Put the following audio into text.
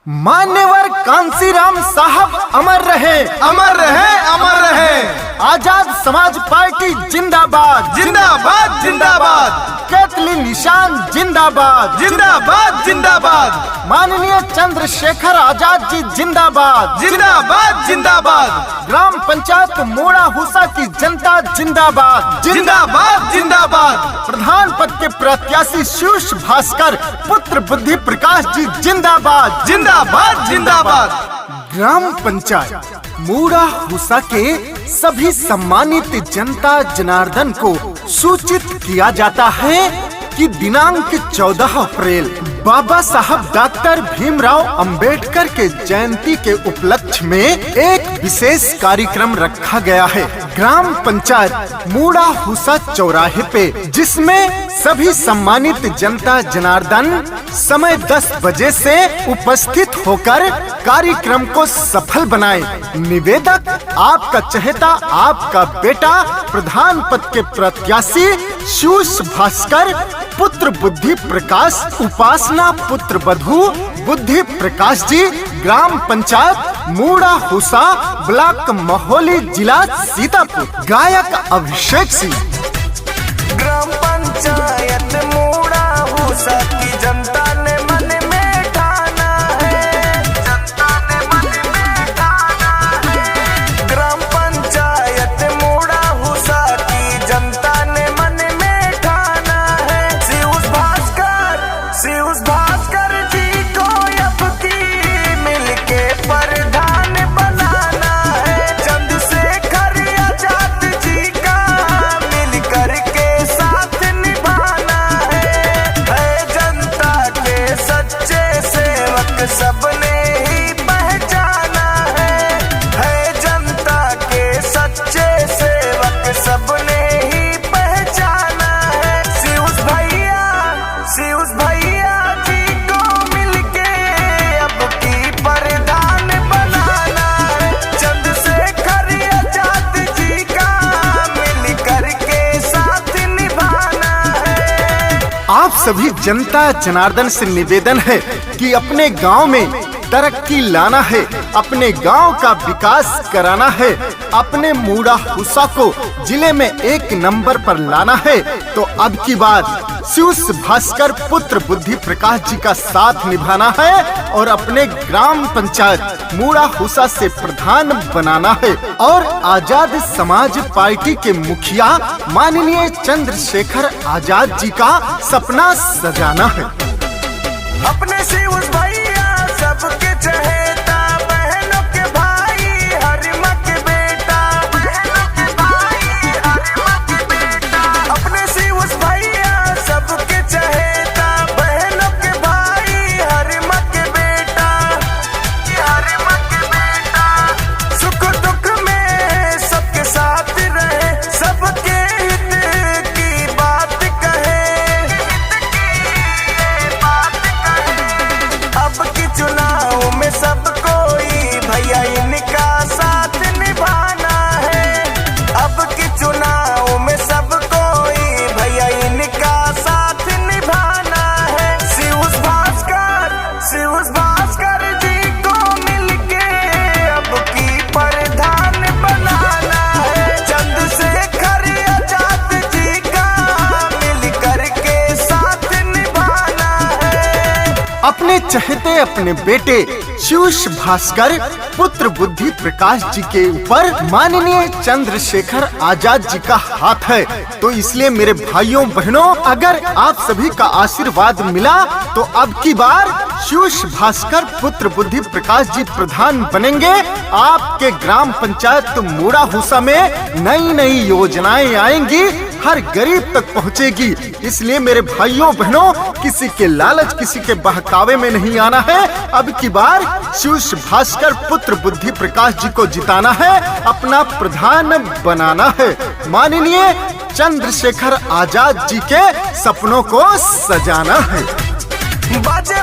मान्यवर कांसीराम साहब अमर रहे, अमर रहे, अमर रहे। आजाद समाज पार्टी जिंदाबाद, जिंदाबाद, जिंदाबाद। कैथली निशान जिंदाबाद, जिंदाबाद, जिंदाबाद। माननीय चंद्रशेखर आजाद जी जिंदाबाद, जिंदाबाद, जिंदाबाद। ग्राम पंचायत मोड़ा हुसा की जनता जिंदाबाद, जिंदाबाद, जिंदाबाद। प्रधान पद के प्रत्याशी शीर्ष भास्कर पुत्र बुद्धि प्रकाश जी जिंदाबाद, जिंदाबाद, जिंदाबाद। ग्राम पंचायत मूड़ा हुसा के सभी सम्मानित जनता जनार्दन को सूचित किया जाता है कि दिनांक 14 अप्रैल बाबा साहब डॉक्टर भीमराव अंबेडकर के जयंती के उपलक्ष्य में एक विशेष कार्यक्रम रखा गया है ग्राम पंचायत मूड़ा हुसा चौराहे पे, जिसमें सभी सम्मानित जनता जनार्दन समय 10 बजे से उपस्थित होकर कार्यक्रम को सफल बनाए। निवेदक आपका चहेता, आपका बेटा, प्रधान पद के प्रत्याशी शीर्ष भास्कर पुत्र बुद्धि प्रकाश, उपासना पुत्र बधू बुद्धि प्रकाश जी, ग्राम पंचायत मूड़ा हुसा, ब्लॉक महोली, जिला सीतापुर। गायक अभिषेक सिंह। ग्राम पंचायत मूड़ा हुसा की जनता ने मन में ठाना है, जनता ने मन में ठाना है। ग्राम पंचायत मूड़ा हुसा की जनता ने मन में ठाना है। शिव भास्कर जी को अब की मिलके प्रधान बनाना है। चंद्रशेखर आजाद जी का मिलकर के साथ निभाना है जनता के सच्चे सेवक सबने ही पहचाना है जनता के सच्चे सेवक सबने ही पहचाना है। शिव भैया जी को मिलके अब की प्रधान बनाना है। चंद्रशेखर आजाद जी का मिलकर के साथ निभाना है। आप सभी जनता जनार्दन से निवेदन है कि अपने गांव में तरक्की लाना है, अपने गांव का विकास कराना है, अपने मूड़ा हुसा को जिले में 1 नंबर पर लाना है, तो अब की बार शीर्ष भास्कर पुत्र बुद्धि प्रकाश जी का साथ निभाना है और अपने ग्राम पंचायत मूड़ा हुसा से प्रधान बनाना है और आजाद समाज पार्टी के मुखिया माननीय चंद्रशेखर आजाद जी का सपना सजाना है। अपने शिव भैया सबके चहेता, बहनों के भाई हरिमा के बेटा, बहनों के भाई हरिमा के बेटा। अपने शिव भैया सबके चहेता, बहनों के भाई हरिमा के बेटा, हरिमा के बेटा। सुख दुख में सबके साथ रहे, सबके हित की बात कहे, अब की चुनाव में सब कोई भैया इनका साथ निभाना है। अब की चुनाव में सब कोई भैया इनका साथ निभाना है। शिव भास्कर जी को मिलके अब की प्रधान बनाना है। चंद्रशेखर आजाद जी का मिलकर के साथ निभाना है। अपने चहेते अपने बेटे शीर्ष भास्कर पुत्र बुद्धि प्रकाश जी के ऊपर माननीय चंद्रशेखर आजाद जी का हाथ है, तो इसलिए मेरे भाइयों बहनों, अगर आप सभी का आशीर्वाद मिला तो अब की बार शीर्ष भास्कर पुत्र बुद्धि प्रकाश जी प्रधान बनेंगे। आपके ग्राम पंचायत मूड़ा हुसा में नई नई योजनाएं आएंगी, हर गरीब तक पहुंचेगी। इसलिए मेरे भाइयों बहनों, किसी के लालच, किसी के बहकावे में नहीं आना है। अब की बार शीर्ष भास्कर पुत्र बुद्धि प्रकाश जी को जिताना है, अपना प्रधान बनाना है, माननीय चंद्रशेखर आजाद जी के सपनों को सजाना है। बाजे